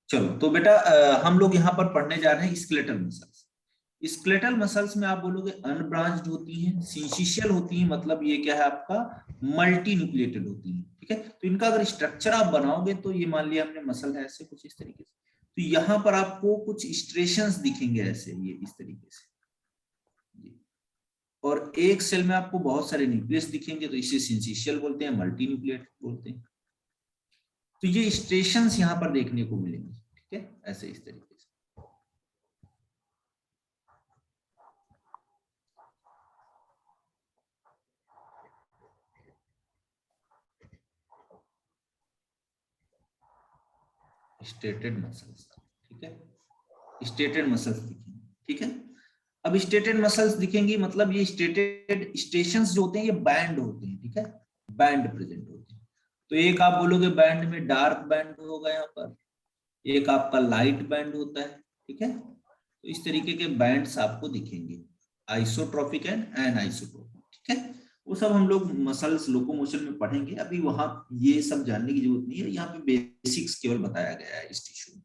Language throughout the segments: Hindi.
चलो तो बेटा हम लोग यहाँ पर पढ़ने जा रहे हैं स्केलेटल मसल्स। स्केलेटल मसल्स में आप बोलोगे अनब्रांच्ड होती हैं, सिंचिशियल होती हैं, मतलब ये क्या है आपका मल्टी न्यूक्लिएटेड होती हैं। ठीक है, तो इनका अगर स्ट्रक्चर आप बनाओगे तो ये मान लिया हमने मसल है ऐसे कुछ इस तरीके से, तो यहाँ पर आपको कुछ स्ट्रेशंस दिखेंगे ऐसे, ये इस तरीके से, और एक सेल में आपको बहुत सारे न्यूक्लियस दिखेंगे, तो इसे सिंचिशियल बोलते हैं, मल्टी न्यूक्लिएटेड बोलते हैं। तो ये स्ट्रेशंस यहाँ पर देखने को मिलेंगे। ठीक है, ऐसे इस तरीके से। स्टेटेड मसल्स, ठीक है, स्टेटेड मसल्स दिखेंगे। ठीक है, अब स्टेटेड मसल्स दिखेंगी मतलब ये स्टेटेड स्टेशंस जो होते हैं ये बैंड होते हैं। ठीक है, बैंड प्रेजेंट होते हैं। तो एक आप बोलोगे बैंड में डार्क बैंड होगा, यहाँ पर एक आपका लाइट बैंड होता है। ठीक है, तो इस तरीके के बैंड्स आपको दिखेंगे, आइसोट्रोपिक एंड एनाइसोट्रोपिक। ठीक है, वो सब हम लोग मसल्स लोकोमोशन में पढ़ेंगे, अभी वहां ये सब जानने की जरूरत नहीं है, यहाँ पे बेसिक्स केवल बताया गया है इस टिश्यू में।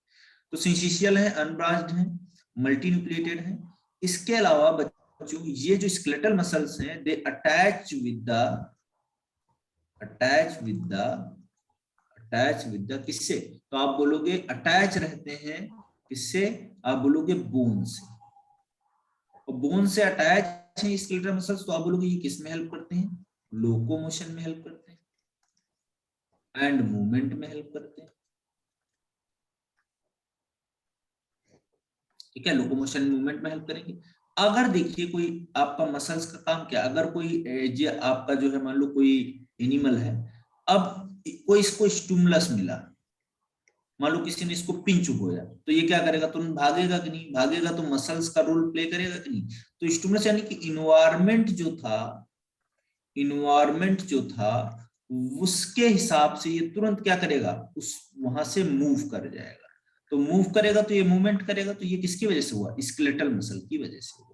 तो सिंचिशियल है, अनब्रांच्ड है, मल्टी न्यूक्लिएटेड है। इसके अलावा बच्चों ये जो स्केलेटल मसल्स हैं दे अटैच विद द किससे, तो आप बोलोगे अटैच रहते हैं किससे, आप बोलोगे बोन से। और बोन से अटैच है स्केलेटल मसल्स, तो आप बोलोगे ये किस में हेल्प करते हैं, लोकोमोशन में हेल्प करते हैं एंड मूवमेंट में हेल्प करते हैं। ठीक है, लोकोमोशन मूवमेंट में हेल्प करेंगे। अगर देखिए कोई आपका मसल्स का काम क्या, अगर कोई जो आपका जो है मान लो कोई एनिमल है, अब कोई इसको स्टिमुलस मिला, मान लो किसी ने इसको पिंच हुआ, तो ये क्या करेगा, तुरंत भागेगा कि नहीं भागेगा, तो मसल्स का रोल प्ले करेगा कि नहीं। तो स्टिमुलस यानी कि इन्वायरमेंट जो था उसके हिसाब से ये तुरंत क्या करेगा, उस वहां से मूव कर जाएगा। तो मूव करेगा तो ये मूवमेंट करेगा, तो ये किसकी वजह से हुआ, स्केलेटल मसल की वजह से हुआ।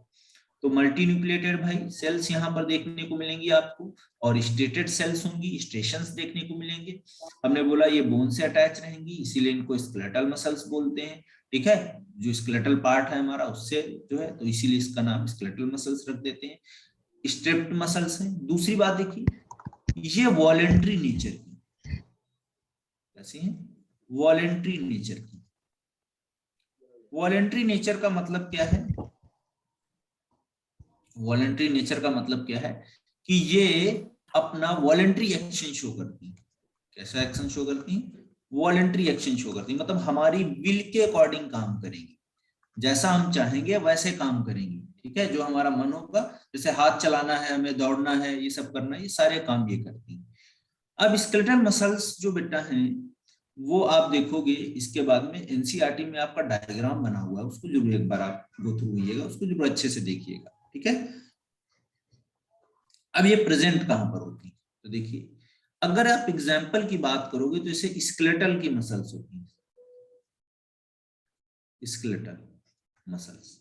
तो मल्टी न्यूक्लिएटेड भाई सेल्स यहाँ पर देखने को मिलेंगी आपको, और स्टेटेड सेल्स होंगी, स्टेशंस देखने को मिलेंगे। हमने बोला ये बोन से अटैच रहेंगी, इसीलिए इनको स्केलेटल मसल्स बोलते हैं। ठीक है, जो स्केलेटल पार्ट है हमारा उससे जो है, तो इसीलिए इसका नाम स्केलेटल मसल्स रख देते हैं। स्ट्रिप्ड मसल्स हैं। दूसरी बात देखिए, ये वॉलेंट्री नेचर की, कैसी है, वॉलेंट्री नेचर की। वॉलेंट्री नेचर का मतलब क्या है, वॉलेंट्री नेचर का मतलब क्या है कि ये अपना वॉलेंट्री एक्शन शो करती है। कैसा एक्शन शो करती है, वॉलेंट्री एक्शन शो करती है, मतलब हमारी विल के अकॉर्डिंग काम करेंगी, जैसा हम चाहेंगे वैसे काम करेंगी। ठीक है, जो हमारा मन होगा, जैसे हाथ चलाना है, हमें दौड़ना है, ये सब करना है, ये सारे काम ये करती हैं। अब स्केलेटल मसल्स जो बेटा हैं वो आप देखोगे इसके बाद में एनसीईआरटी में आपका डायग्राम बना हुआ है, उसको जरूर एक बार आप गो थ्रू होइएगा, उसको जरूर अच्छे से देखिएगा। ठीक है, अब ये प्रेजेंट कहां पर होती है, तो देखिए अगर आप एग्जाम्पल की बात करोगे तो इसे स्केलेटल की मसल्स होती है, स्केलेटल मसल्स।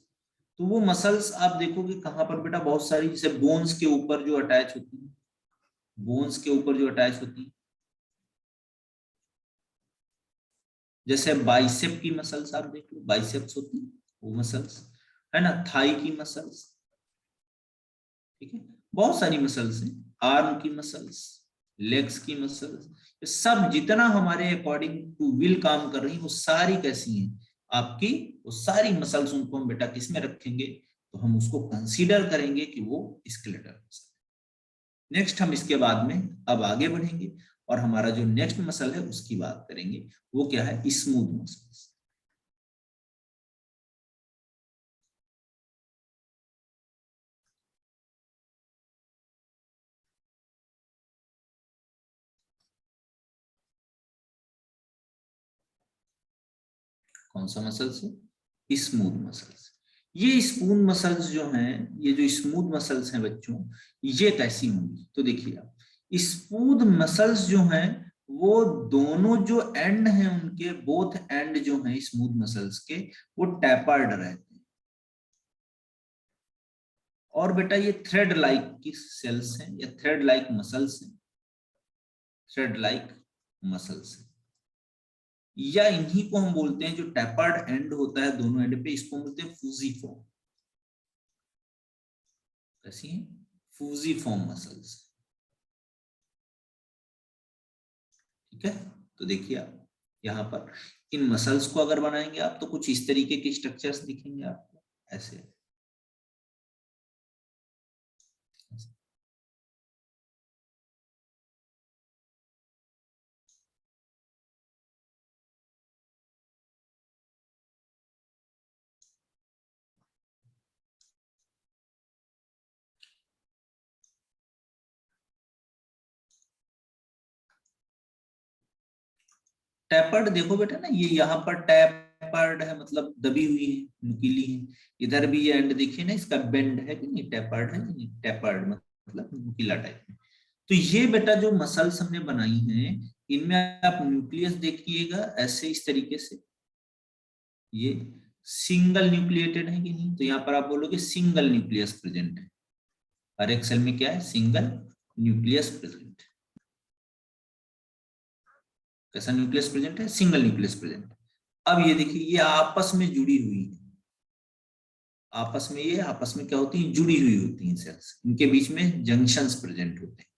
तो वो मसल्स आप देखोगे कहां पर बेटा, बहुत सारी, जैसे बोन्स के ऊपर जो अटैच होती है, बोन्स के ऊपर जो अटैच होती है, जैसे बाइसेप की मसल्स आप देख लो, बाइसेप्स होती है वो मसल्स, है ना, थाई की मसल्स। ठीक है, बहुत सारी मसल्स हैं, आर्म की मसल्स, लेग्स की मसल्स, ये सब जितना हमारे अकॉर्डिंग टू विल काम कर रही है वो सारी कैसी हैं आपकी, वो सारी मसल्स, उनको हम बेटा किस में रखेंगे, तो हम उसको कंसीडर करेंगे कि वो स्केलेटल मसल। नेक्स्ट हम इसके बाद में अब आगे बढ़ेंगे और हमारा जो नेक्स्ट मसल है उसकी बात करेंगे, वो क्या है, स्मूथ मसल्स। कौन सा मसल्स है, स्मूथ मसल्स। ये स्मूथ मसल्स जो हैं, ये जो स्मूथ मसल्स हैं बच्चों, ये कैसी होंगी, तो देखिए आप, स्मूथ मसल्स जो हैं वो दोनों जो एंड हैं उनके, बोथ एंड जो हैं स्मूथ मसल्स के, वो टैपर्ड रहते हैं। और बेटा ये थ्रेड लाइक की सेल्स हैं या थ्रेड लाइक मसल्स हैं, थ्रेड लाइक मसल्स हैं। या इन्हीं को हम बोलते हैं जो टैपर्ड एंड होता है दोनों एंड पे, इसको बोलते हैं फूजिफॉर्म। कैसी है? फूजिफॉर्म मसल्स। ठीक है, तो देखिए आप यहाँ पर इन मसल्स को अगर बनाएंगे आप तो कुछ इस तरीके के स्ट्रक्चर्स दिखेंगे आपको, ऐसे। टैपर्ड देखो बेटा ना, ये यहाँ पर टैपर्ड है मतलब दबी हुई है, नुकीली है। इधर भी ये एंड देखिए ना, इसका बेंड है कि नहीं, टैपर्ड है कि नहीं, टैपर्ड मतलब नुकीला टाइप में। तो ये बेटा जो मसल्स हमने बनाई हैं, इनमें आप न्यूक्लियस देखिएगा ऐसे इस तरीके से, ये सिंगल न्यूक्लिएटेड है कि नहीं, तो यहाँ पर आप बोलोगे सिंगल न्यूक्लियस प्रेजेंट है। हर एक सेल में क्या है? Single nucleus present. कैसा न्यूक्लियस प्रेजेंट है? Single nucleus present. अब ये देखिए, ये आपस में जुड़ी हुई है, आपस में ये आपस में क्या होती है? जुड़ी हुई होती हैं सेल्स, इनके बीच में जंक्शंस प्रेजेंट होते हैं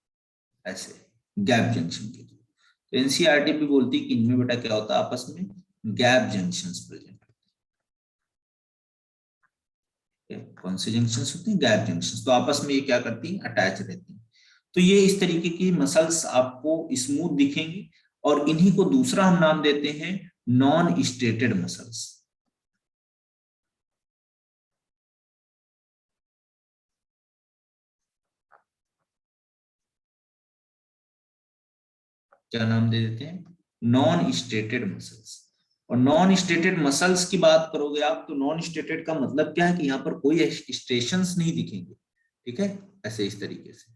ऐसे, गैप जंक्शन के। तो एनसीईआरटी भी बोलती है कि इनमें बेटा क्या होता है? आपस में गैप जंक्शंस प्रेजेंट होते हैं। कौन से जंक्शंस होते हैं? Gap junctions. तो आपस में ये क्या करती हैं? अटैच रहती हैं। तो ये इस तरीके की मसल्स आपको स्मूथ दिखेंगी, और इन्हीं को दूसरा हम नाम देते हैं नॉन स्ट्रेटेड मसल्स। क्या नाम दे देते हैं? Non striated muscles. और नॉन स्ट्रेटेड मसल्स की बात करोगे आप, तो नॉन स्ट्रेटेड का मतलब क्या है कि यहाँ पर कोई स्ट्रेशंस नहीं दिखेंगे। ठीक है, ऐसे इस तरीके से।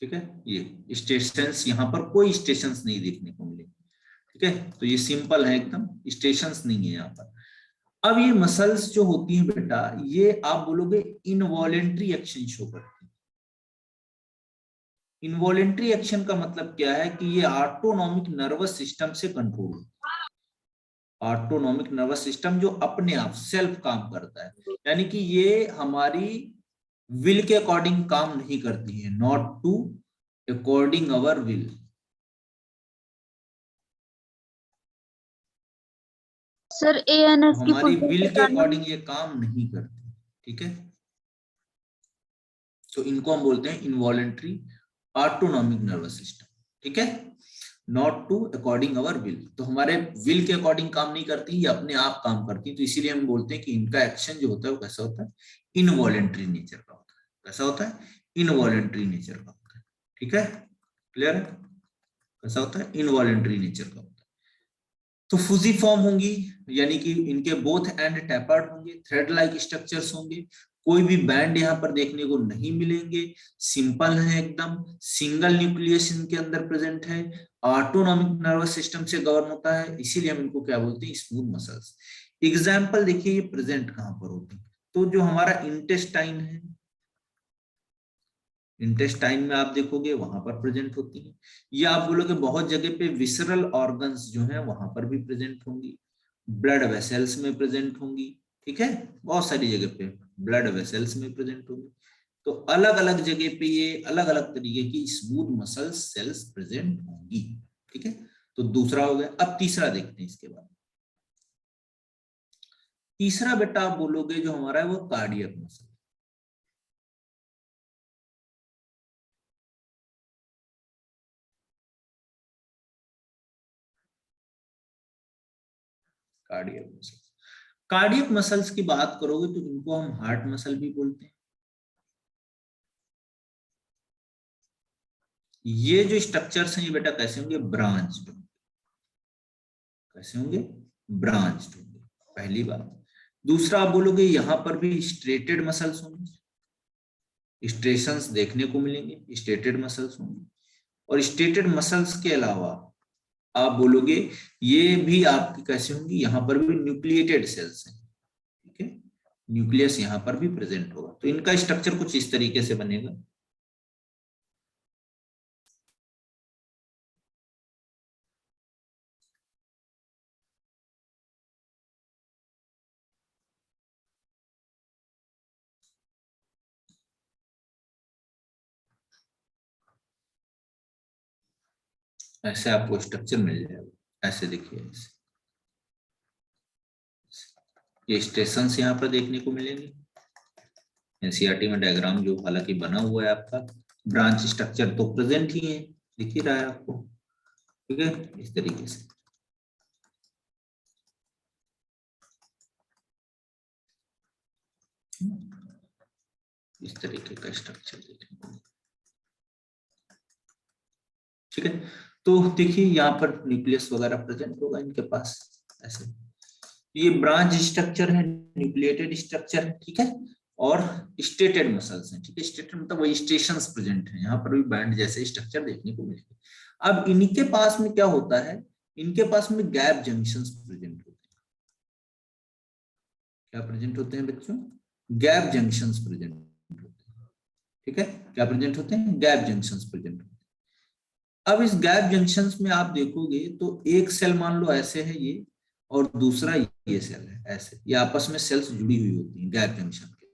ठीक है, ये स्टेशंस, यहाँ पर कोई स्टेशंस नहीं देखने को मिलेंगे। ठीक है, तो ये सिंपल है एकदम, स्टेशंस नहीं है यहाँ पर। अब ये मसल्स जो होती हैं बेटा, ये आप बोलोगे इनवॉलेंट्री एक्शन शो करती है। इनवॉलेंट्री एक्शन का मतलब क्या है कि ये ऑटोनॉमिक नर्वस सिस्टम से कंट्रोल होती है। ऑटोनॉमिक नर्वस सिस्टम जो अपने आप सेल्फ काम करता है, यानी कि ये हमारी विल के अकॉर्डिंग काम नहीं करती है, not to according our will. Sir ANS की हमारी फुल फॉर्म विल के बताना। अकॉर्डिंग ये काम नहीं करती। ठीक है, तो इनको हम बोलते हैं इनवॉलेंट्री ऑटोनॉमिक नर्वस सिस्टम। ठीक है, not to according our will, तो हमारे विल के अकॉर्डिंग काम नहीं करती, ये अपने आप काम करती। तो इसीलिए हम बोलते हैं कि इनका एक्शन जो होता है वो कैसा होता है? इनवॉलेंट्री नेचर का होता है। कैसा होता है? इनवॉलेंट्री नेचर का होता है। ठीक है, क्लियर है? कैसा होता है? इनवॉलेंट्री नेचर का होता है। तो फूजी फॉर्म होंगी, यानी कि इनके बोथ एंड टैपर्ड होंगे, थ्रेड लाइक स्ट्रक्चर्स होंगे, कोई भी बैंड यहाँ पर देखने को नहीं मिलेंगे, सिंपल है एकदम, सिंगल न्यूक्लियस इनके अंदर प्रेजेंट है, ऑटोनॉमिक नर्वस सिस्टम से गवर्न होता है, इसीलिए हम इनको क्या बोलते हैं? Smooth muscles. एग्जाम्पल देखिए, ये प्रेजेंट कहाँ पर होते हैं? तो जो हमारा इंटेस्टाइन है, इंटेस्टाइन में आप देखोगे वहां पर प्रेजेंट होती है। या आप बोलोगे बहुत जगह पे विसरल ऑर्गन्स जो है वहां पर भी प्रेजेंट होंगी, ब्लड वेसल्स में प्रेजेंट होंगी। ठीक है, बहुत सारी जगह पे ब्लड वेसल्स में प्रेजेंट होंगी। तो अलग अलग जगह पे ये अलग अलग तरीके की स्मूथ मसल्स सेल्स प्रेजेंट होंगी। ठीक है, तो दूसरा हो गया। अब तीसरा देखते हैं इसके बाद। तीसरा बेटा आप बोलोगे जो हमारा है वो cardiac muscle. Cardiac muscles, cardiac muscles की बात करोगे तो इनको हम हार्ट मसल भी बोलते हैं। ये जो स्ट्रक्चर्स हैं ये बेटा कैसे होंगे? ब्रांच्ड। कैसे होंगे? ब्रांच्ड होंगे, पहली बात। दूसरा आप बोलोगे यहां पर भी स्ट्रेटेड मसल्स होंगे, स्ट्रेशंस देखने को मिलेंगे, स्ट्रेटेड मसल्स होंगे। और स्ट्रेटेड मसल्स के अलावा आप बोलोगे ये भी आपकी कैसे होंगी? यहां पर भी न्यूक्लिएटेड सेल्स हैं। ठीक है, न्यूक्लियस यहाँ पर भी प्रेजेंट होगा। तो इनका स्ट्रक्चर कुछ इस तरीके से बनेगा। ऐसे आपको स्ट्रक्चर मिल जाएगा। ऐसे देखिए, ऐसे ये स्टेशन यहाँ पर देखने को मिलेंगे। एनसीईआरटी में डायग्राम जो हालांकि बना हुआ है आपका, ब्रांच स्ट्रक्चर तो प्रेजेंट ही है, दिख ही रहा है आपको। ठीक है, इस तरीके से इस तरीके का स्ट्रक्चर देखने को मिलेगा। ठीक है, तो देखिए यहाँ पर न्यूक्लियस वगैरह प्रेजेंट होगा इनके पास ऐसे। ये ब्रांच स्ट्रक्चर है, न्यूक्लिएटेड स्ट्रक्चर है। ठीक है, और स्टेटेड मसल्स हैं। ठीक है, स्टेटेड मतलब वही स्टेशंस प्रेजेंट है, यहाँ पर भी बैंड जैसे स्ट्रक्चर देखने को मिलेंगे। अब इनके पास में क्या होता है, इनके पास में गैप जंक्शंस प्रेजेंट होते हैं। क्या प्रेजेंट होते हैं बच्चों? गैप जंक्शंस प्रेजेंट होते हैं। ठीक है, क्या प्रेजेंट होते हैं? गैप जंक्शंस प्रेजेंट होते हैं। अब इस गैप जंक्शंस में आप देखोगे तो एक सेल मान लो ऐसे है ये, और दूसरा ये सेल है ऐसे, ये आपस में सेल्स जुड़ी हुई होती हैं गैप जंक्शन के।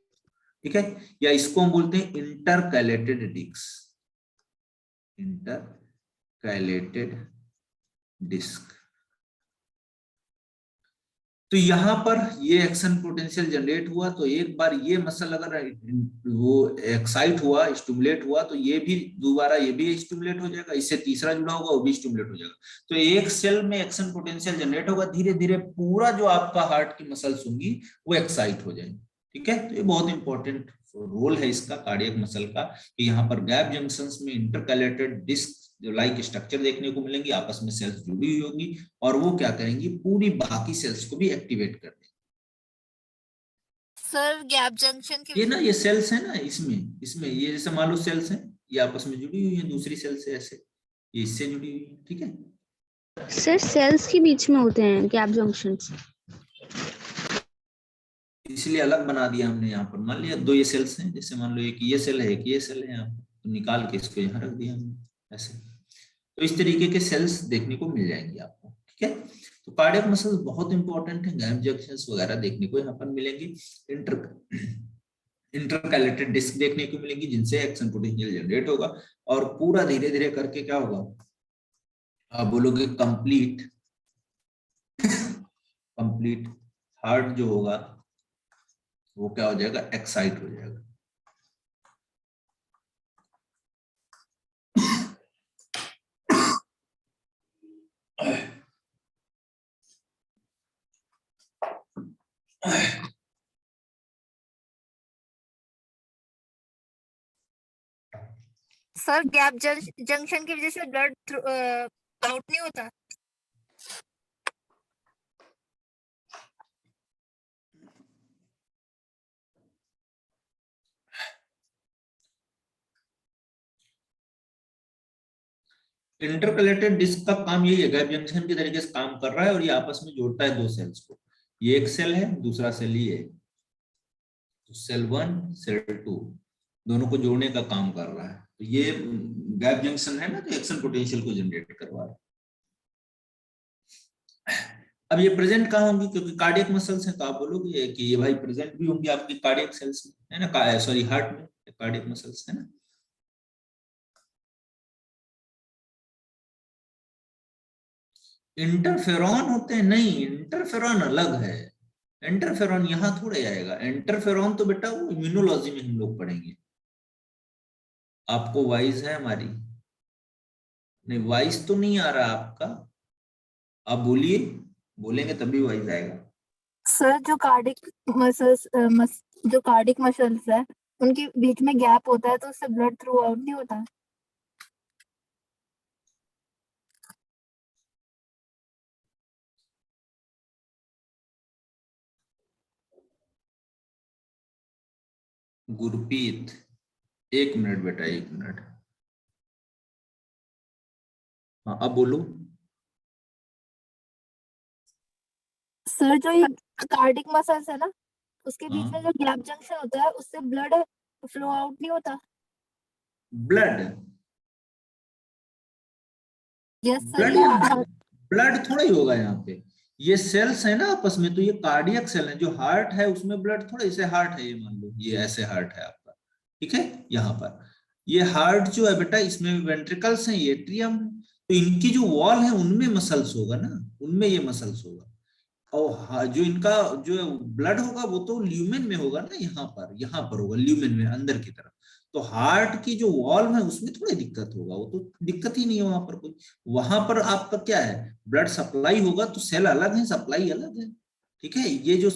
ठीक है, या इसको हम बोलते हैं इंटरकैलेटेड डिस्क। Intercalated disc. तो यहाँ पर ये एक्शन पोटेंशियल जनरेट हुआ, तो एक बार ये मसल अगर वो एक्साइट हुआ, स्टिमुलेट हुआ, तो ये भी दोबारा ये भी स्टिमुलेट हो जाएगा, इससे तीसरा जुड़ा होगा वो भी स्टिमुलेट हो जाएगा। तो एक सेल में एक्शन पोटेंशियल जनरेट होगा, धीरे धीरे पूरा जो आपका हार्ट की मसल्स होंगी वो एक्साइट हो जाएंगी। ठीक है, तो ये बहुत इंपॉर्टेंट रोल है इसका, कार्डियक मसल का, कि यहाँ पर गैप जंक्शंस में इंटरकैलेटेड डिस्क जो लाइक स्ट्रक्चर देखने को मिलेंगी, आपस में सेल्स जुड़ी हुई होंगी, और वो क्या करेंगी, पूरी बाकी सेल्स को भी एक्टिवेट कर देंगे। सर गैप जंक्शन ये ना, ये सेल्स है ना, इसमें इसमें ये जैसे मान लो सेल्स हैं, ये आपस में जुड़ी हुई है दूसरी सेल से ऐसे, ये इससे जुड़ी हुई है। ठीक है, सर सेल्स के बीच में होते हैं गैप जंक्शंस। इसलिए अलग बना दिया हमने। यहाँ पर मान लिया दो ये सेल्स हैं, जैसे मान लो एक ये सेल है, एक ये सेल है, यहाँ तो निकाल के इसको यहाँ रख दिया हमने ऐसे। तो इस तरीके के सेल्स देखने को मिल जाएंगे आपको। ठीक है, तो कार्डियक मसल्स बहुत इंपॉर्टेंट है, गैप जंक्शंस वगैरह देखने को यहाँ पर मिलेंगी। इंटरकैलेटेड डिस्क देखने को मिलेंगी, जिनसे एक्शन पोटेंशियल जनरेट होगा, और पूरा धीरे धीरे करके क्या होगा, आप बोलोगे कंप्लीट कंप्लीट हार्ट जो होगा वो क्या हो जाएगा, एक्साइट हो जाएगा। सर गैप जंक्शन की वजह से ब्लड आउट नहीं होता? इंटरकलेटेड डिस्क का काम यही है, गैप जंक्शन के तरीके से काम कर रहा है, और ये आपस में जोड़ता है दो सेल्स को। ये एक सेल है, दूसरा सेल ये है, तो सेल 1 सेल 2 दोनों को जोड़ने का काम कर रहा है। तो ये गैप जंक्शन है ना, तो एक्शन पोटेंशियल को जनरेट करवा रहा है। अब ये प्रेजेंट कहाँ होंगी, क्योंकि कार्डियक मसल्स हैं, तो आप बोलोगे कि ये भाई प्रेजेंट भी होंगी आपकी कार्डियक सेल्स में, है ना, सॉरी हार्ट में कार्डियक मसल्स है ना। इंटरफेरॉन होते हैं? नहीं, इंटरफेरॉन अलग है। इंटरफेरॉन यहाँ थोड़े आएगा। इंटरफेरॉन तो बेटा वो इम्यूनोलॉजी में हम लोग पढ़ेंगे। आपको वाइज है हमारी? नहीं, वाइज तो नहीं आ रहा आपका, आप बोलिए, बोलेंगे तभी वाइज आएगा। सर जो कार्डिक मसल्स है उनके बीच में गैप होता है, तो उससे ब्लड थ्रू आउट नहीं होता? गुरप्रीत, एक मिनट बेटा, एक मिनट। हाँ, अब बोलो। सर जो ये कार्डिक मसल्स है ना, उसके हाँ। बीच में जो गैप जंक्शन होता है उससे ब्लड फ्लो आउट नहीं होता? Blood yes sir, blood blood थोड़ा ही होगा यहाँ पे। ये सेल्स है ना आपस में, तो ये कार्डियक सेल है। जो हार्ट है उसमें ब्लड थोड़ा, इसे हार्ट है ये, मान लो ये ऐसे हार्ट है आपका, ठीक है। यहाँ पर ये हार्ट जो है बेटा, इसमें वेंट्रिकल्स हैं, एट्रियम, तो इनकी जो वॉल है उनमें मसल्स होगा ना, उनमें ये मसल्स होगा। और जो इनका जो ब्लड होगा वो तो ल्यूमेन में होगा ना, यहाँ पर होगा ल्यूमेन में अंदर की तरफ। तो हार्ट की जो वॉल्व है उसमें थोड़ी दिक्कत होगा, वो तो दिक्कत ही नहीं है वहां पर कोई। वहां पर आपका क्या है, ब्लड सप्लाई होगा, तो सेल अलग है, सप्लाई अलग है, ठीक है। ये जो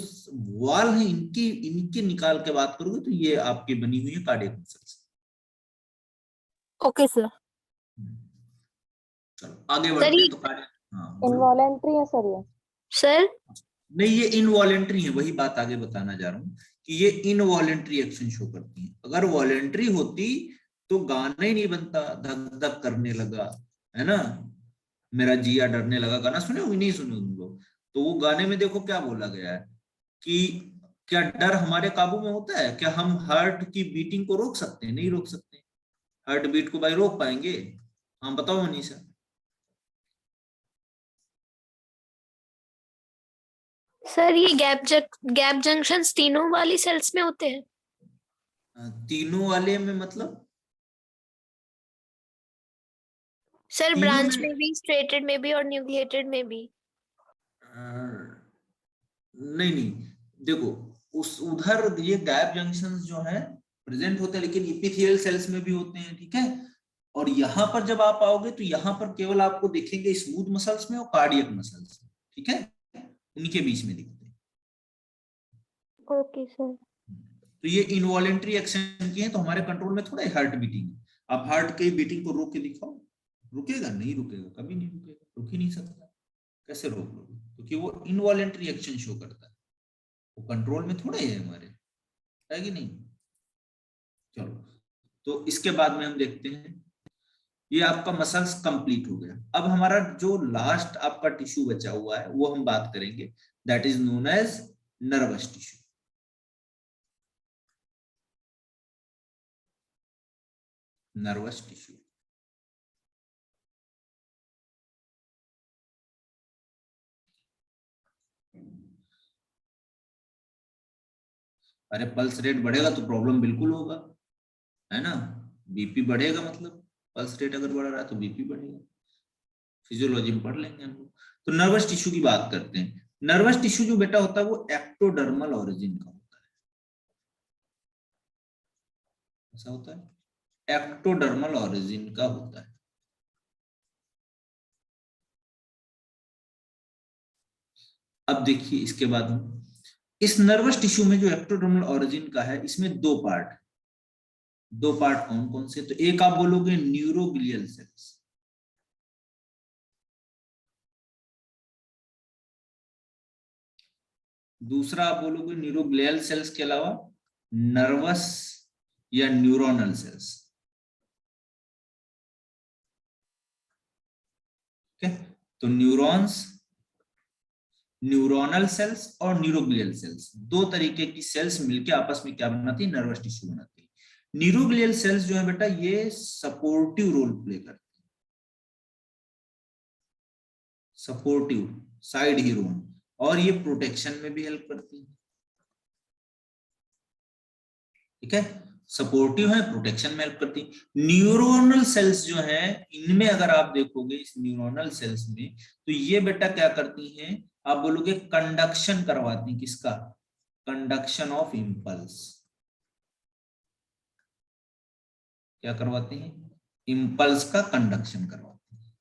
वॉल है इनकी इनकी निकाल के बात करोगे तो ये आपकी बनी हुई है कार्डियक मसल्स। Okay sir. चलो आगे सर बढ़ते ये हैं। तो कार्डियक, हाँ बोलो। इनवॉलेंट्री है सर ये। सर नहीं, ये इनवॉलेंट्री है, वही बात आगे बताना जा रहा हूँ कि ये इनवॉलेंट्री एक्शन शो करती है। अगर वॉलेंट्री होती तो गाना ही नहीं बनता, धक धक करने लगा, है ना, मेरा जिया डरने लगा, गाना सुने हो नहीं सुने तुम लोग? तो वो गाने में देखो क्या बोला गया है कि क्या डर हमारे काबू में होता है? क्या हम हार्ट की बीटिंग को रोक सकते हैं? नहीं रोक सकते। हार्ट बीट को भाई रोक पाएंगे? हाँ बताओ मनीषा। सर ये गैप जंक्शंस तीनों वाली सेल्स में होते हैं? तीनों वाले में मतलब सर तीनों ब्रांच में में भी, स्ट्रेटेड में भी और न्यूक्लिएटेड में भी? नहीं नहीं, देखो उस उधर ये गैप जंक्शंस जो है प्रेजेंट होते हैं, लेकिन इपिथेलियल सेल्स में भी होते हैं, ठीक है। और यहाँ पर जब आप आओगे तो यहाँ पर केवल आपको दिखेंगे स्मूथ मसल्स में और कार्डियक मसल्स में, ठीक है, उनके बीच में दिखते हैं। Okay sir. तो ये इनवॉलेंट्री एक्शन की है, तो हमारे कंट्रोल में थोड़ा हार्ट बीटिंग है। आप हार्ट की बीटिंग को रोक के दिखाओ, रुकेगा? नहीं रुकेगा, कभी नहीं रुकेगा, रुक ही नहीं सकता। कैसे रोक लोगे? क्योंकि वो इनवॉलेंट्री एक्शन शो करता है, वो कंट्रोल में थोड़ा ही है हमारे, है कि नहीं। चलो, तो इसके बाद में हम देखते हैं, ये आपका मसल्स कंप्लीट हो गया। अब हमारा जो लास्ट आपका टिश्यू बचा हुआ है वो हम बात करेंगे, that is known as nervous tissue. Nervous tissue अरे पल्स रेट बढ़ेगा तो प्रॉब्लम बिल्कुल होगा, है ना। बीपी बढ़ेगा मतलब पल्स रेट अगर बढ़ रहा है तो बीपी बढ़ेगा, फिजियोलॉजी में पढ़ लेंगे हम लोग। तो नर्वस टिश्यू की बात करते हैं। नर्वस टिश्यू जो बेटा होता है वो एक्टोडर्मल ओरिजिन का होता है। ऐसा होता है, एक्टोडर्मल ओरिजिन का होता है। अब देखिए इसके बाद में, इस नर्वस टिश्यू में जो एक्टोडर्मल ओरिजिन का है इसमें दो पार्ट, दो पार्ट कौन कौन से? तो एक आप बोलोगे न्यूरोग्लियल सेल्स, दूसरा आप बोलोगे न्यूरोग्लियल सेल्स के अलावा नर्वस या न्यूरोनल सेल्स, ठीक है। तो न्यूरॉन्स, न्यूरोनल सेल्स और न्यूरोग्लियल सेल्स, दो तरीके की सेल्स मिलकर आपस में क्या बनाती है? नर्वस टिश्यू बनाती है। न्यूरोग्लियल सेल्स जो है बेटा ये सपोर्टिव रोल प्ले करती है, सपोर्टिव साइड हीरो, और ये प्रोटेक्शन में भी हेल्प करती है, ठीक है। सपोर्टिव है, प्रोटेक्शन में हेल्प करती है। न्यूरोनल सेल्स जो है इनमें अगर आप देखोगे इस न्यूरोनल सेल्स में, तो ये बेटा क्या करती हैं? आप बोलोगे कंडक्शन करवाती हैं, किसका? Conduction of impulse. क्या करवाती हैं? इंपल्स का कंडक्शन करवाती हैं,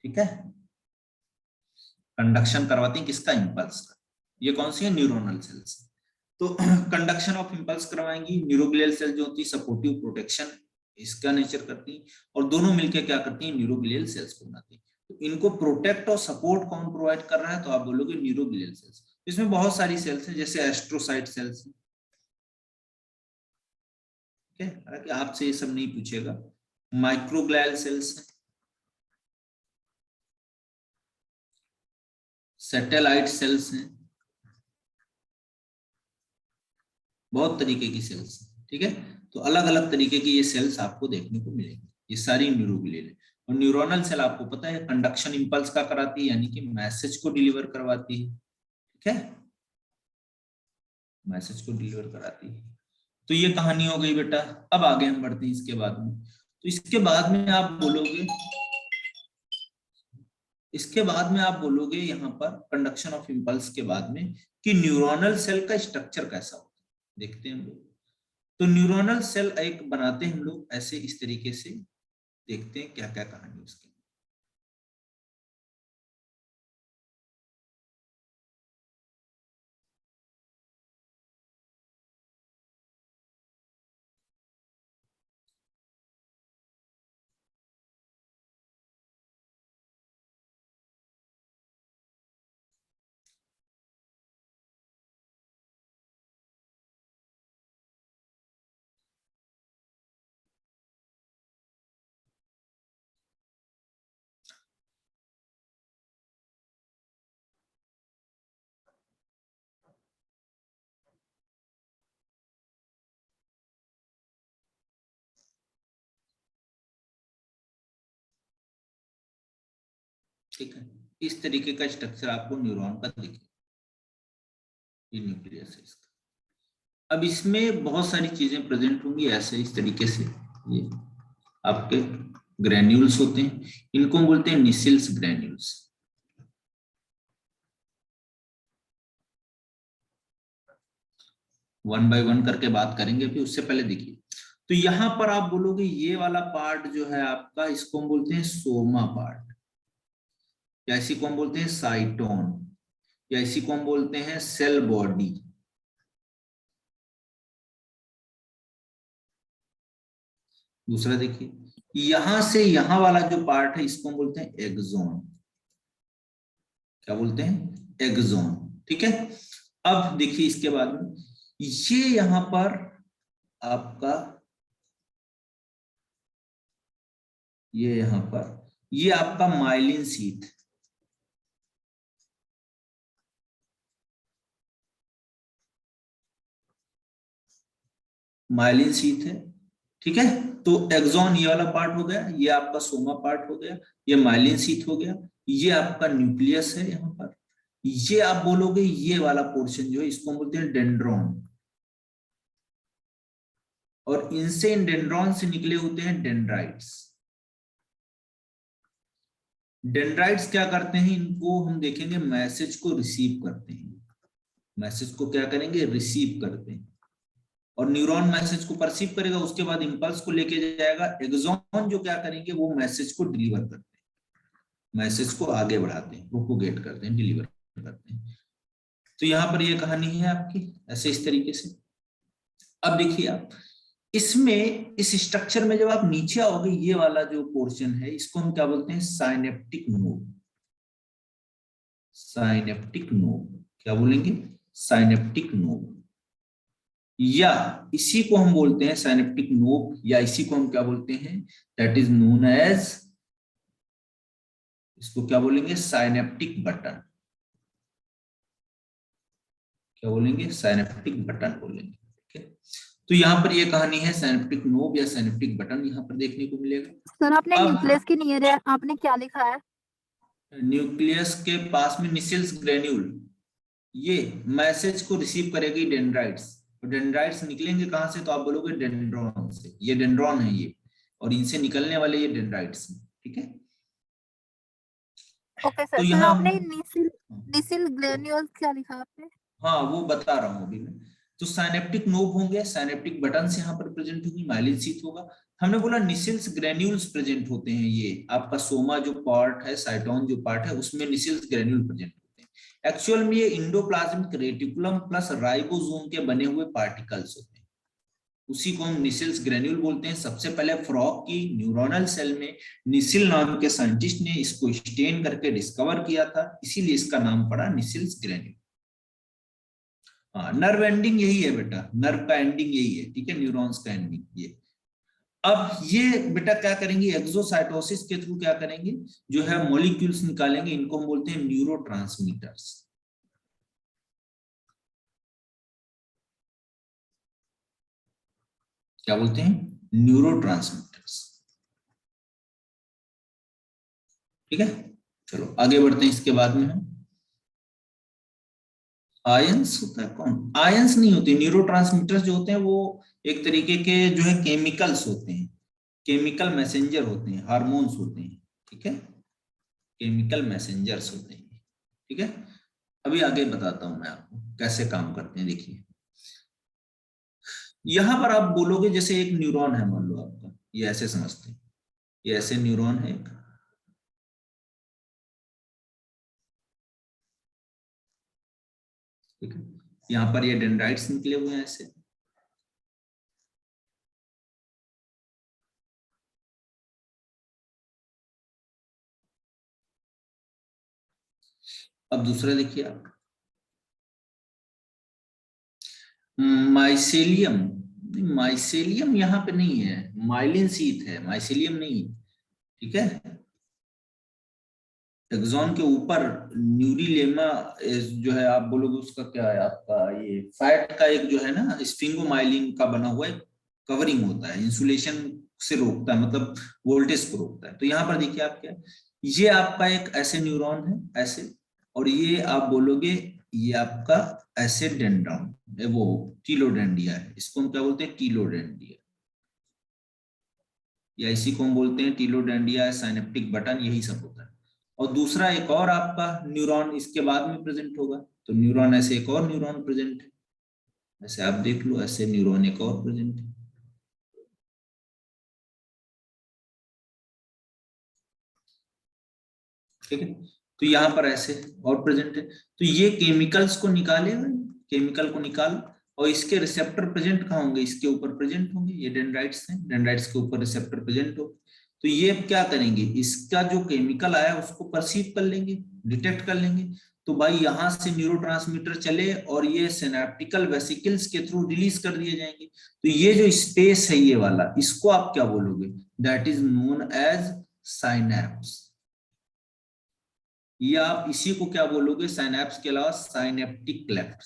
ठीक है। कंडक्शन करवाती हैं किसका? इंपल्स का। ये कौन सी है? Neuronal cells. तो कंडक्शन ऑफ इंपल्स करवाएंगी। न्यूरोग्लियल सेल जो होती है सपोर्टिव प्रोटेक्शन इसका नेचर करती है, और दोनों मिलकर क्या करती हैं? न्यूरोग्लियल सेल्स को बनाती है। तो इनको प्रोटेक्ट और सपोर्ट कौन प्रोवाइड कर रहा है? तो आप बोलोगे न्यूरोग्लियल सेल्स। इसमें बहुत सारी सेल्स हैं, जैसे एस्ट्रोसाइट सेल्स, ठीक है, हालांकि आपसे ये सब नहीं पूछेगा। माइक्रोग्लियल सेल्स है, सैटेलाइट सेल्स हैं, बहुत तरीके की सेल्स, ठीक है। तो अलग अलग तरीके की ये सेल्स आपको देखने को मिलेंगी, ये सारी न्यूरोग्लियल है। और न्यूरोनल सेल आपको पता है कंडक्शन इंपल्स का कराती है, यानी कि मैसेज को डिलीवर करवाती है, ठीक है, मैसेज को डिलीवर कराती है। तो ये कहानी हो गई बेटा। अब आगे हम बढ़ते हैं इसके बाद में। तो इसके बाद में आप बोलोगे यहाँ पर कंडक्शन ऑफ इंपल्स के बाद में कि न्यूरोनल सेल का स्ट्रक्चर कैसा होता है, देखते हैं हम लोग। तो न्यूरोनल सेल एक बनाते हैं हम लोग ऐसे, इस तरीके से, देखते हैं क्या क्या कहानी उसकी। ठीक है, इस तरीके का स्ट्रक्चर आपको न्यूरॉन का दिखेगा, ये न्यूक्लियस है इसका। अब इसमें बहुत सारी चीजें प्रेजेंट होंगी ऐसे, इस तरीके से। ये आपके ग्रेन्यूल्स होते हैं, इनको बोलते हैं निसिल्स ग्रेन्यूल्स। वन बाय वन करके बात करेंगे, फिर उससे पहले देखिए। तो यहां पर आप बोलोगे ये वाला पार्ट जो है आपका, इसको हम बोलते हैं सोमा पार्ट, या इसी को हम बोलते हैं साइटोन, या इसी को हम बोलते हैं सेल बॉडी। दूसरा देखिए, यहां से यहां वाला जो पार्ट है इसको हम बोलते हैं एक्सोन। क्या बोलते हैं? एक्सोन, ठीक है। अब देखिए इसके बाद में ये यहां पर आपका, ये यहां पर, ये आपका माइलिन शीथ, माइलिन शीथ है, ठीक है। तो एक्सॉन ये वाला पार्ट हो गया, ये आपका सोमा पार्ट हो गया, ये माइलिन शीथ हो गया, ये आपका न्यूक्लियस है यहाँ पर। ये आप बोलोगे ये वाला पोर्शन जो है इसको हम बोलते हैं डेंड्रॉन, और इनसे, इन डेंड्रॉन से निकले होते हैं डेंड्राइट्स। डेंड्राइट्स क्या करते हैं, इनको हम देखेंगे मैसेज को रिसीव करते हैं, मैसेज को क्या करेंगे, रिसीव करते हैं। और न्यूरॉन मैसेज को परसीव करेगा, उसके बाद इंपल्स को लेके जाएगा। एक्सॉन जो क्या करेंगे, वो मैसेज को डिलीवर करते हैं, मैसेज को आगे बढ़ाते हैं, प्रोपोगेट करते हैं, डिलीवर करते हैं। तो यहाँ पर ये कहानी है आपकी ऐसे, इस तरीके से। अब देखिए आप इसमें, इस स्ट्रक्चर में जब आप नीचे आओगे, ये वाला जो पोर्शन है इसको हम क्या बोलते हैं, साइनेप्टिक नोड। साइनेप्टिक नोड क्या बोलेंगे, साइनेप्टिक नोड, या इसी को हम बोलते हैं साइनेप्टिक नोब, या इसी को हम क्या बोलते हैं, दैट इज नोन एज, इसको क्या बोलेंगे, साइनेप्टिक बटन। क्या बोलेंगे, साइनेप्टिक बटन बोलेंगे, ठीक है। तो यहाँ पर ये कहानी है, साइनेप्टिक नोब या साइनेप्टिक बटन यहाँ पर देखने को मिलेगा। सर आपने अब न्यूक्लियस की नहीं है, आपने क्या लिखा है? न्यूक्लियस के पास में निसिल्स ग्रेन्यूल, ये मैसेज को रिसीव करेगी डेंड्राइट्स, और डेंड्राइट्स निकलेंगे कहां से, तो आप बोलोगे डेंड्रॉन से, ये डेंड्रॉन है ये, और इनसे निकलने वाले ये डेंड्राइट्स हैं, ठीक है। ओके सर, तो फिर यहाँ आपने निसिल ग्रेन्यूल्स क्या लिखा आपने? हाँ वो बता रहा हूँ अभी मैं। तो साइनेप्टिक नोब होंगे, साइनेप्टिक बटन्स यहाँ पर प्रेजेंट होगी, माइलिन शीथ होगा। हमने बोला निसिल्स ग्रेन्यूल्स प्रेजेंट होते हैं, ये आपका सोमा जो पार्ट है, साइटोन जो पार्ट है, उसमें निसिल्स ग्रेन्यूल प्रेजेंट होते हैं। एक्चुअल में ये इंडोप्लाज्मिक रेटिकुलम प्लस राइबोसोम के बने हुए पार्टिकल्स होते हैं, उसी को हम निसिल्स ग्रेन्यूल बोलते हैं। सबसे पहले फ्रॉग की न्यूरोनल सेल में निसिल नाम के साइंटिस्ट ने इसको स्टेन करके डिस्कवर किया था, इसीलिए इसका नाम पड़ा निसिल्स ग्रेन्यूल। हाँ, नर्व एंडिंग यही है बेटा, नर्व का एंडिंग यही है, ठीक है, न्यूरॉन्स का एंडिंग ये। अब ये बेटा क्या करेंगे, एक्सोसाइटोसिस के थ्रू क्या करेंगे, जो है मॉलिक्यूल्स निकालेंगे, इनको हम बोलते हैं न्यूरोट्रांसमीटर्स। क्या बोलते हैं, न्यूरोट्रांसमीटर्स। ठीक है, चलो आगे बढ़ते हैं। इसके बाद में हम आयंस होता है, कौन आयंस नहीं होते, न्यूरोट्रांसमीटर्स जो होते हैं वो एक तरीके के जो है केमिकल्स होते हैं, केमिकल मैसेंजर होते हैं, हार्मोन्स होते हैं। ठीक है, केमिकल मैसेंजर्स होते हैं। ठीक है, अभी आगे बताता हूं मैं आपको कैसे काम करते हैं। देखिए यहां पर आप बोलोगे जैसे एक न्यूरॉन है, मान लो आपका, ये ऐसे समझते हैं, ये ऐसे न्यूरॉन है एक, ठीक है, यहाँ पर ये डेंड्राइट्स निकले हुए हैं ऐसे। अब दूसरा देखिए आप, माइसेलियम, माइसेलियम यहाँ पे नहीं है, माइलिन शीथ है, माइसेलियम नहीं है। ठीक है, एक्सॉन के ऊपर न्यूरिलेमा जो है, आप बोलोगे उसका क्या है आपका, ये फैट का एक जो है ना स्फिंगोमाइलिन का बना हुआ एक कवरिंग होता है, इंसुलेशन से रोकता है, मतलब वोल्टेज को रोकता है। तो यहाँ पर देखिए आप क्या, ये आपका एक ऐसे न्यूरॉन है ऐसे, और ये आप बोलोगे ये आपका ऐसे डेंड्रॉन है, वो टीलोडेंडिया है, इसको हम क्या बोलते हैं, टीलोडेंडिया, या इसी को हम बोलते हैं टीलोडेंडिया, साइनेप्टिक बटन, यही सब होता है। और दूसरा एक और आपका न्यूरॉन इसके बाद में प्रेजेंट होगा, तो न्यूरॉन ऐसे एक और न्यूरॉन प्रेजेंट है, ऐसे आप देख लो, ऐसे न्यूरॉन एक और प्रेजेंट है। ठीक है, तो यहाँ पर ऐसे और प्रेजेंट है, तो ये केमिकल्स को निकालेगा, केमिकल को निकाल, और इसके रिसेप्टर प्रेजेंट कहाँ होंगे, इसके ऊपर प्रेजेंट होंगे, ये डेंड्राइट्स हैं, डेंड्राइट्स के ऊपर रिसेप्टर प्रेजेंट हो, तो ये क्या करेंगे, इसका जो केमिकल आया उसको परसीव कर लेंगे, डिटेक्ट कर लेंगे। तो भाई यहां से न्यूरोट्रांसमीटर चले और ये सिनेप्टिकल वेसिकल्स के थ्रू रिलीज कर दिए जाएंगे। तो ये जो स्पेस है ये वाला, इसको आप क्या बोलोगे, that is known as synapse, या आप इसी को क्या बोलोगे, साइनैप्स के अलावा साइनेप्टिक क्लेफ्ट,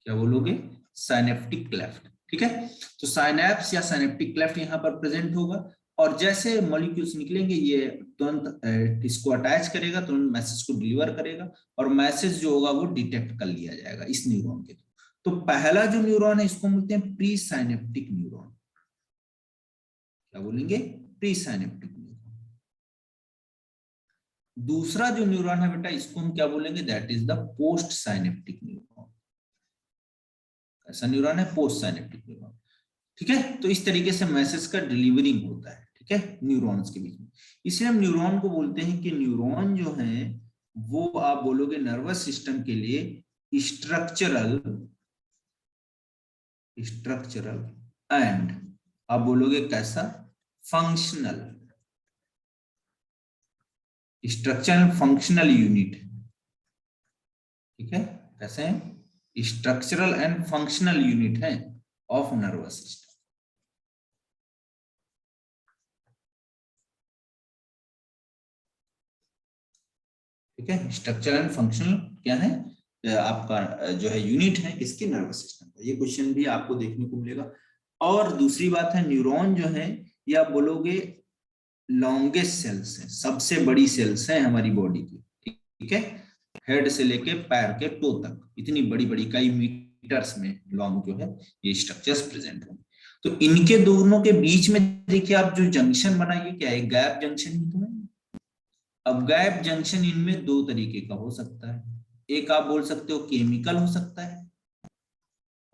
क्या बोलोगे, साइनेप्टिक क्लेफ्ट। ठीक है, तो साइनैप्स या साइनेप्टिक क्लेफ्ट यहाँ पर प्रेजेंट होगा, और जैसे मॉलिक्यूल्स निकलेंगे ये तुरंत इसको अटैच करेगा, तुरंत मैसेज को डिलीवर करेगा, और मैसेज जो होगा वो डिटेक्ट कर लिया जाएगा इस न्यूरॉन के थ्रू। तो पहला जो न्यूरॉन है इसको बोलते हैं प्री साइनेप्टिक न्यूरॉन, क्या बोलेंगे, प्री साइनेप्टिक न्यूरॉन। दूसरा जो न्यूरॉन है बेटा, इसको हम क्या बोलेंगे, that is the post synaptic neuron. ऐसा न्यूरॉन है पोस्ट साइनेप्टिक न्यूरॉन। ठीक है, तो इस तरीके से मैसेज का डिलीवरिंग होता है, ठीक है, न्यूरॉन्स के बीच में। इसलिए हम न्यूरॉन को बोलते हैं कि न्यूरॉन जो है वो आप बोलोगे नर्वस सिस्टम के लिए स्ट्रक्चरल, स्ट्रक्चरल एंड आप बोलोगे कैसा, फंक्शनल, स्ट्रक्चरल फंक्शनल यूनिट। ठीक है, कैसे हैं, स्ट्रक्चरल एंड फंक्शनल यूनिट है ऑफ नर्वस सिस्टम। ठीक है, स्ट्रक्चरल एंड फंक्शनल क्या है, आपका जो है यूनिट है किसके, नर्वस सिस्टम का। ये क्वेश्चन भी आपको देखने को मिलेगा। और दूसरी बात है, न्यूरॉन जो है ये आप बोलोगे लॉन्गेस्ट सेल्स है, सबसे बड़ी सेल्स है हमारी बॉडी की। ठीक है, हेड से लेके पैर के टो तक, इतनी बड़ी बड़ी कई मीटर्स में लॉन्ग जो है ये स्ट्रक्चर्स प्रेजेंट होंगे। तो इनके दोनों के बीच में देखिए आप जो जंक्शन बनाइए, क्या है, गैप जंक्शन ही तो है। अब गैप जंक्शन इनमें दो तरीके का हो सकता है, एक आप बोल सकते हो केमिकल हो सकता है,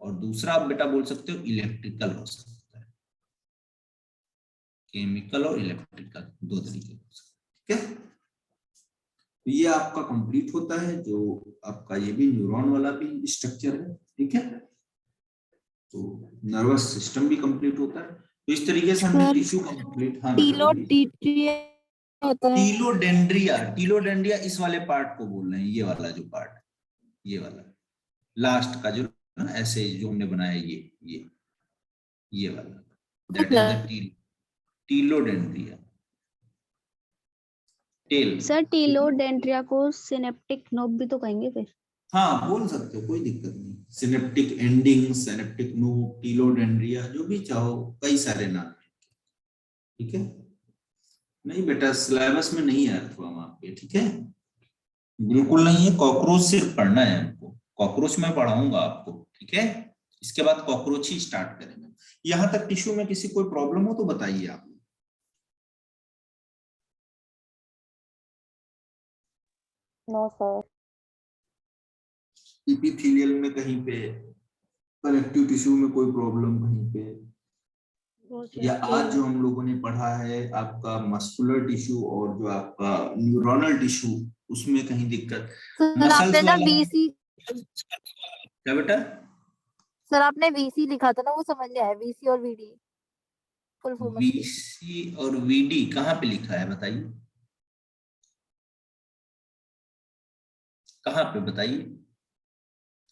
और दूसरा आप बेटा बोल सकते हो इलेक्ट्रिकल हो सकता है। केमिकल और इलेक्ट्रिकल दो तरीके हो सकते हैं। ठीक है, तो ये आपका कंप्लीट होता है, जो आपका ये भी न्यूरॉन वाला भी स्ट्रक्चर है। ठीक है, तो नर्वस सिस्टम भी कंप्लीट होता है। तो इस तरीके से हमने टिश्यू कंप्लीट, हाँ होता है। टीलोडेंड्रिया, टीलोडेंड्रिया इस वाले पार्ट को बोल रहे हैं, ये वाला जो पार्ट, ये वाला लास्ट का जो ना ऐसे जो हमने बनाया, ये वाला, that is the telodendria, tail. Sir telodendria को सिनेप्टिक नोब भी तो कहेंगे फिर। हाँ बोल सकते हो, कोई दिक्कत नहीं। सिनेप्टिक एंडिंग, सिनेप्टिक नोड, टीलोडेंड्रिया, जो भी चाहो, कई सारे नाम हैं, ठीक है। नहीं बेटा, सिलेबस में नहीं है अर्थवर्म आपके, ठीक है, बिल्कुल नहीं है। कॉकरोच सिर्फ पढ़ना है हमको, कॉकरोच मैं पढ़ाऊंगा आपको, ठीक है। इसके बाद कॉकरोच ही स्टार्ट करेंगे। यहां तक टिश्यू में किसी कोई प्रॉब्लम हो तो बताइए आप। No sir. इपिथेलियल में कहीं पे, कनेक्टिव टिश्यू में कोई प्रॉब्लम कहीं पे, या आज जो हम लोगों ने पढ़ा है आपका मस्कुलर टिश्यू और जो आपका न्यूरोनल टिश्यू, उसमें कहीं दिक्कत? सर आपने ना बीसी, क्या बेटा? सर आपने वीसी लिखा था ना, वो समझ में आया, वीसी और वीडी फुल फॉर्म उसकी। वीसी और वीडी कहाँ पे लिखा है बताइए, कहाँ पे बताइए,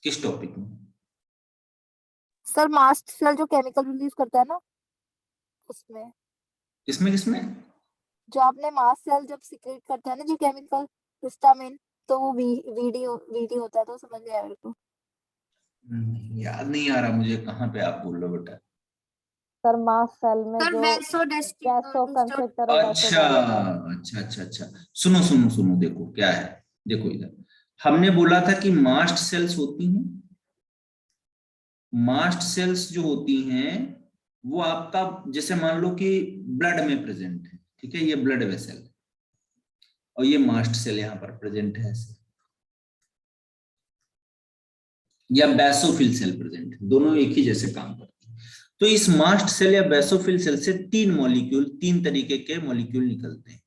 किस टॉपिक में? सर मास्ट सेल जो केमिकल रिलीज करता है ना, उसमें। किसमें किसमें? जो आपने मास्ट सेल जब सीक्रेट करता है ना जो केमिकल, हिस्टामिन, तो वो वीडी वीडी होता है, तो समझ में आया मेरे को। याद नहीं आ रहा मुझे, कहाँ पे आप बोल रहे हो बेटा? सर मास सेल में सर जो वैसो कंस्ट्रिक्टर और वैसो अच्छा डायलेटर। अच्छा अच्छा अच्छा, सुनो सुनो सुनो, देखो क्या है, देखो इधर हमने बोला था कि मास्ट सेल्स होती हैं। मास्ट सेल्स जो होती हैं वो आपका, जैसे मान लो कि ब्लड में प्रेजेंट है, ठीक है, ये ब्लड वेसल है और ये मास्ट सेल यहाँ पर प्रेजेंट है ऐसे, या बेसोफिल सेल प्रेजेंट है, दोनों एक ही जैसे काम करते हैं। तो इस मास्ट सेल या बेसोफिल सेल से तीन मॉलिक्यूल, तीन तरीके के मॉलिक्यूल निकलते हैं।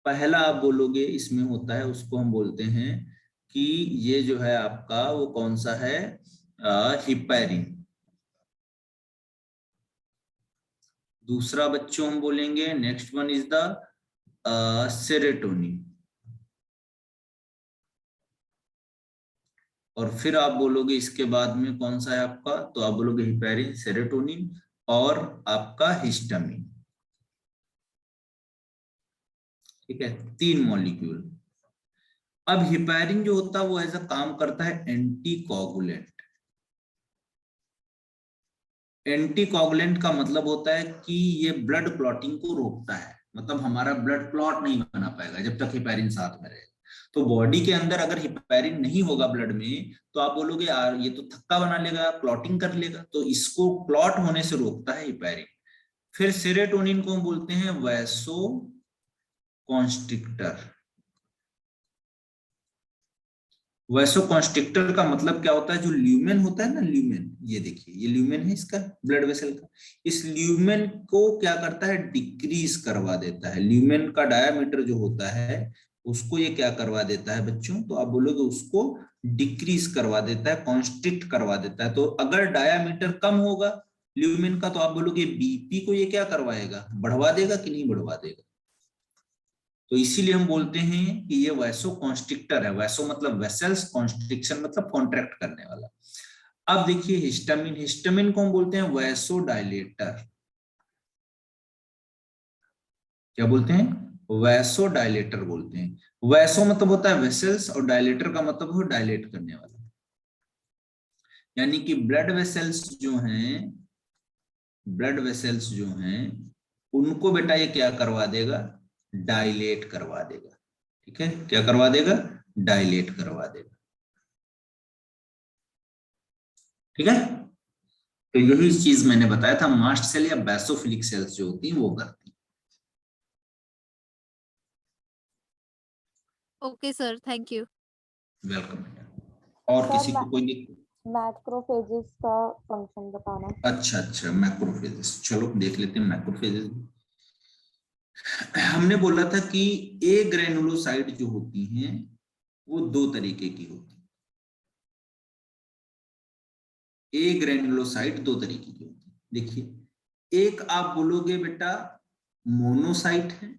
पहला आप बोलोगे इसमें होता है, उसको हम बोलते हैं कि ये जो है आपका वो कौन सा है, हिपैरिन। दूसरा बच्चों हम बोलेंगे, next one is the serotonin. और फिर आप बोलोगे इसके बाद में कौन सा है आपका, तो आप बोलोगे हिपैरिन, सेरोटोनिन और आपका हिस्टामिन, ठीक है, तीन मॉलिक्यूल। अब हिपैरिन जो होता है वो एज अ काम करता है एंटी कोगुलेंट। एंटी कोगुलेंट का मतलब होता है कि ये ब्लड क्लॉटिंग को रोकता है, मतलब हमारा ब्लड क्लॉट नहीं बना पाएगा जब तक हिपैरिन साथ में रहेगा। तो बॉडी के अंदर अगर हिपैरिन नहीं होगा ब्लड में, तो आप बोलोगे यार ये तो थक्का बना लेगा, क्लॉटिंग कर लेगा, तो इसको क्लॉट होने से रोकता है हिपैरिन। फिर सेरोटोनिन को हम बोलते हैं वैसो कॉन्स्ट्रिक्टर। वैसोकॉन्स्ट्रिक्टर का मतलब क्या होता है, जो ल्यूमेन होता है ना, ल्यूमेन, ये देखिए ये ल्यूमेन है इसका, ब्लड वेसल का, इस ल्यूमेन को क्या करता है, डिक्रीज करवा देता है। ल्यूमेन का डायामीटर जो होता है उसको ये क्या करवा देता है बच्चों, तो आप बोलोगे उसको डिक्रीज करवा देता है, कॉन्स्ट्रिक्ट करवा देता है। तो अगर डायामीटर कम होगा ल्यूमेन का, तो आप बोलोगे बीपी को ये क्या करवाएगा, बढ़वा देगा कि नहीं बढ़वा देगा। तो इसीलिए हम बोलते हैं कि ये वैसो कॉन्स्ट्रिक्टर है। वैसो मतलब वेसल्स, कॉन्स्ट्रिक्शन मतलब कॉन्ट्रैक्ट करने वाला। अब देखिए हिस्टामिन, हिस्टामिन को हम बोलते हैं वैसो डायलेटर। क्या बोलते हैं, वैसो डायलेटर बोलते हैं। वैसो मतलब होता है वेसल्स और डायलेटर का मतलब हो डायलेट करने वाला। यानी कि ब्लड वेसल्स जो हैं, ब्लड वेसल्स जो हैं उनको बेटा ये क्या करवा देगा, डायलेट करवा देगा, ठीक है, क्या करवा देगा, डायलेट करवा देगा, ठीक है। तो यही चीज मैंने बताया था, मास्ट सेल या बेसोफिलिक सेल्स जो होती हैं वो करती ओके सर, थैंक यू। हैं। वेलकम बेटा। और किसी को कोई दिक्कत? मैक्रोफेजेस का फंक्शन बताना। अच्छा अच्छा, मैक्रोफेजेस, चलो देख लेते हैं मैक्रोफेजेस। हमने बोला था कि ए ग्रेनुलोसाइट जो होती हैं वो दो तरीके की होती है। ए ग्रेनुलोसाइट दो तरीके की होती है। देखिए, एक आप बोलोगे बेटा मोनोसाइट है,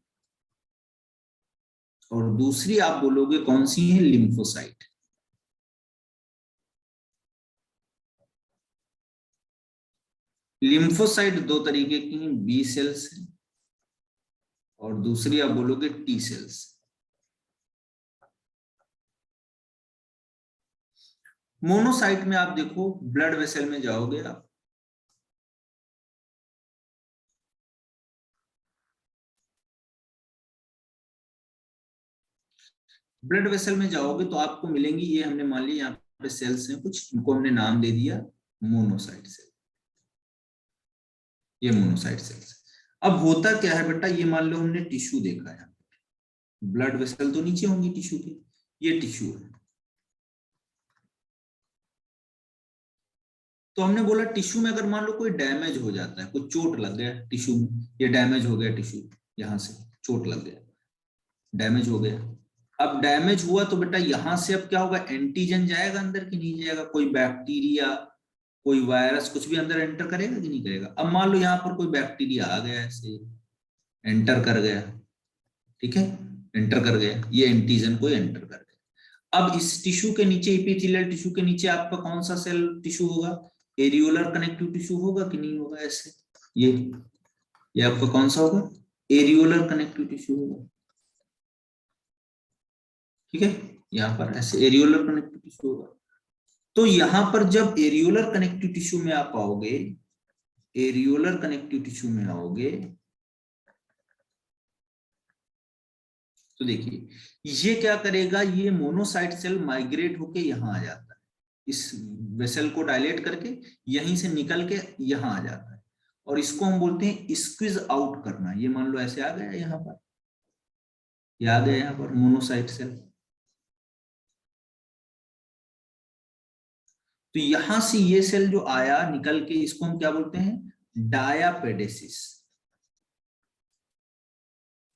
और दूसरी आप बोलोगे कौन सी है, लिम्फोसाइट। लिम्फोसाइट दो तरीके की हैं, बी सेल्स है, और दूसरी आप बोलोगे टी सेल्स। मोनोसाइट में आप देखो, ब्लड वेसल में जाओगे आप, ब्लड वेसल में जाओगे तो आपको मिलेंगी, ये हमने मान लिया यहाँ पे सेल्स हैं कुछ, इनको हमने नाम दे दिया मोनोसाइट सेल, ये मोनोसाइट सेल्स। अब होता क्या है बेटा, ये मान लो हमने टिश्यू देखा है, ब्लड वेसल तो नीचे होंगी टिश्यू के, ये टिश्यू है, तो हमने बोला टिश्यू में अगर मान लो कोई डैमेज हो जाता है, कोई चोट लग गया टिश्यू में, ये डैमेज हो गया टिश्यू, यहां से चोट लग गया, डैमेज हो गया। अब डैमेज हुआ तो बेटा यहां से अब क्या होगा, एंटीजन जाएगा अंदर कि नहीं जाएगा, कोई बैक्टीरिया कोई वायरस कुछ भी अंदर एंटर करेगा कि नहीं करेगा। अब मान लो यहाँ पर कोई बैक्टीरिया आ गया ऐसे, एंटर कर गया, ठीक है, एंटर कर गया, ये एंटीजन को एंटर कर गया। अब इस टिश्यू के नीचे, एपिथेलियल टिश्यू के नीचे आपका कौन सा सेल टिश्यू होगा, एरियोलर कनेक्टिव टिश्यू होगा कि नहीं होगा, ऐसे ये आपका कौन सा होगा, एरियोलर कनेक्टिव टिश्यू होगा, ठीक है, यहाँ पर ऐसे एरियोलर कनेक्टिव टिश्यू होगा। तो यहां पर जब एरियोलर कनेक्टिव टिश्यू में आप आओगे, एरियोलर कनेक्टिव टिश्यू में आओगे तो देखिए ये क्या करेगा, ये मोनोसाइट सेल माइग्रेट होके यहां आ जाता है, इस वेसल को डायलेट करके यहीं से निकल के यहां आ जाता है, और इसको हम बोलते हैं स्क्वीज आउट करना। ये मान लो ऐसे आ गया यहाँ पर, ये आ गया यहाँ पर मोनोसाइट सेल, तो यहां से ये सेल जो आया निकल के, इसको हम क्या बोलते हैं, डायापेडेसिस,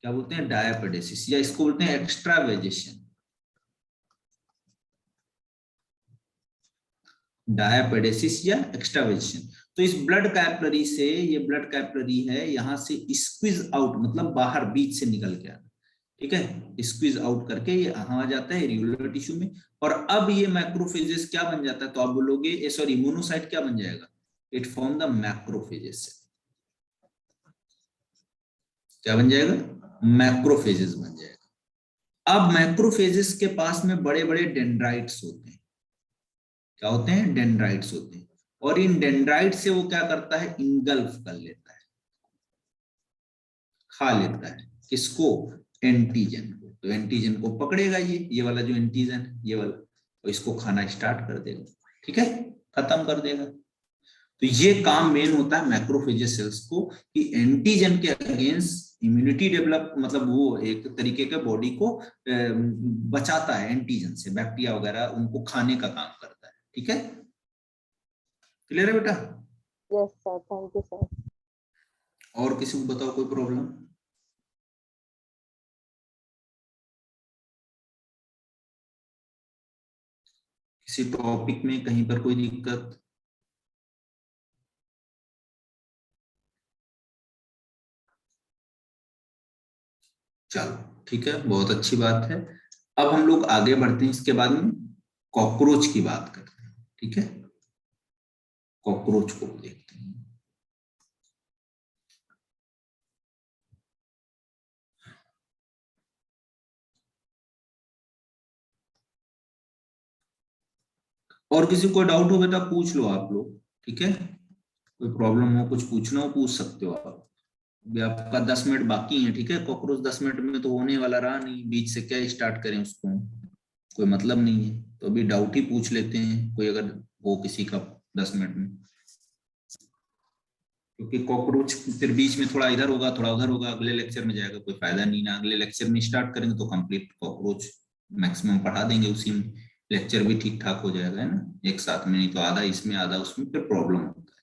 क्या बोलते हैं, डायापेडेसिस, या इसको बोलते हैं एक्स्ट्रावेजेशन, डायापेडेसिस या एक्स्ट्रावेजेशन। तो इस ब्लड कैपिलरी से, ये ब्लड कैपिलरी है, यहां से स्क्वीज आउट मतलब बाहर बीच से निकल के आना, ठीक है, स्क्वीज आउट करके ये यहां आ जाता है एरियोलर टिश्यू में। और अब ये मैक्रोफेजेस क्या बन जाता है, तो आप बोलोगे सॉरी मोनोसाइट क्या बन जाएगा, इट फॉर्म द मैक्रोफेजेस, क्या बन जाएगा, मैक्रोफेजेस बन जाएगा। अब मैक्रोफेजेस के पास में बड़े बड़े डेंड्राइट्स होते हैं, क्या होते हैं, डेंड्राइट्स होते हैं, और इन डेंड्राइट से वो क्या करता है, इंगल्फ कर लेता है, खा लेता है, किसको, एंटीजन को। तो एंटीजन को पकड़ेगा ये वाला जो एंटीजन है ये वाला, तो इसको खाना स्टार्ट कर देगा, ठीक है, खत्म कर देगा। तो ये काम मेन होता है मैक्रोफेजेस सेल्स को, कि एंटीजन के अगेंस्ट इम्यूनिटी डेवलप, मतलब वो एक तरीके के बॉडी को बचाता है एंटीजन से, बैक्टीरिया वगैरह उनको खाने का काम करता है, ठीक है, क्लियर है बेटा। Yes sir, thank you sir. और किसी को बताओ कोई प्रॉब्लम, किसी टॉपिक में कहीं पर कोई दिक्कत, चलो ठीक है, बहुत अच्छी बात है। अब हम लोग आगे बढ़ते हैं, इसके बाद में कॉकरोच की बात करते हैं, ठीक है, कॉकरोच को देखते हैं। और किसी को डाउट हो बेटा पूछ लो आप लोग, ठीक है, कोई प्रॉब्लम हो, कुछ पूछना हो पूछ सकते हो आप। अभी आपका 10 मिनट बाकी है, ठीक है, कॉकरोच 10 मिनट में तो होने वाला रहा नहीं, बीच से क्या स्टार्ट करें उसको, कोई मतलब नहीं है, तो अभी डाउट ही पूछ लेते हैं कोई अगर हो किसी का 10 मिनट में, क्योंकि कॉकरोच फिर बीच में थोड़ा इधर होगा थोड़ा उधर होगा, अगले लेक्चर में जाएगा, कोई फायदा नहीं ना, अगले लेक्चर में स्टार्ट करेंगे तो कंप्लीट कॉकरोच मैक्सिमम पढ़ा देंगे, उसी में लेक्चर भी ठीक ठाक हो जाएगा, है ना, एक साथ में, नहीं तो आधा इसमें आधा उसमें, फिर प्रॉब्लम होता है।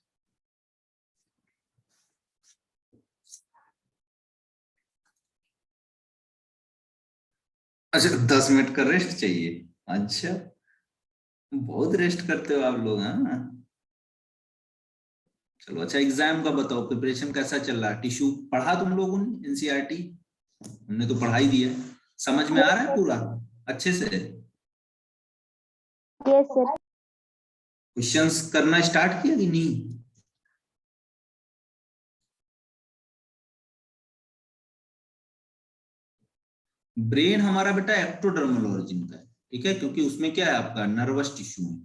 अच्छा 10 मिनट का रेस्ट चाहिए, अच्छा बहुत रेस्ट करते हो आप लोग, हाँ चलो। अच्छा एग्जाम का बताओ, प्रिपरेशन कैसा चल रहा है, टिश्यू पढ़ा तुम लोगों ने, एनसीईआरटी हमने तो पढ़ा ही दिया, समझ में आ रहा है पूरा अच्छे से, यस सर। क्वेश्चंस करना स्टार्ट किया कि नहीं, ब्रेन हमारा बेटा एक्टोडर्मल ओरिजिन का है, ठीक है, क्योंकि उसमें क्या है आपका नर्वस टिश्यू है,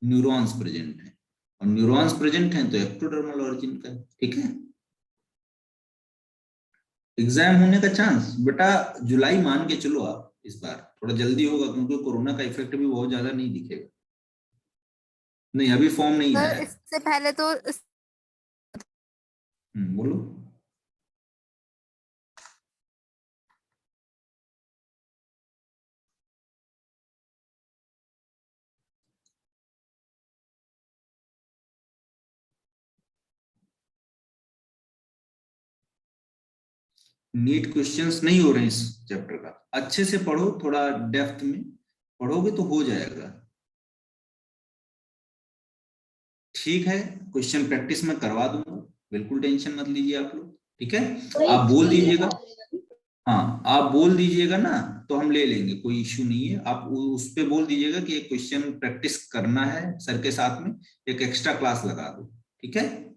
न्यूरॉन्स प्रेजेंट है, और न्यूरॉन्स प्रेजेंट हैं तो एक्टोडर्मल ऑरिजिन का है, ठीक है। एग्जाम होने का चांस बेटा जुलाई मान के चलो आप, इस बार थोड़ा जल्दी होगा क्योंकि कोरोना का इफेक्ट भी बहुत ज्यादा नहीं दिखेगा। नहीं अभी फॉर्म नहीं आया सर है। इससे पहले तो बोलो। नीट क्वेश्चंस नहीं हो रहे हैं इस चैप्टर का, अच्छे से पढ़ो, थोड़ा डेप्थ में पढ़ोगे तो हो जाएगा, ठीक है। क्वेश्चन प्रैक्टिस में करवा दूंगा, बिल्कुल टेंशन मत लीजिए आप लोग, ठीक है। आप बोल दीजिएगा, हाँ आप बोल दीजिएगा ना तो हम ले लेंगे, कोई इश्यू नहीं है। आप उस पे बोल दीजिएगा कि एक क्वेश्चन प्रैक्टिस करना है सर के साथ में, एक एक्स्ट्रा क्लास लगा दो, ठीक है।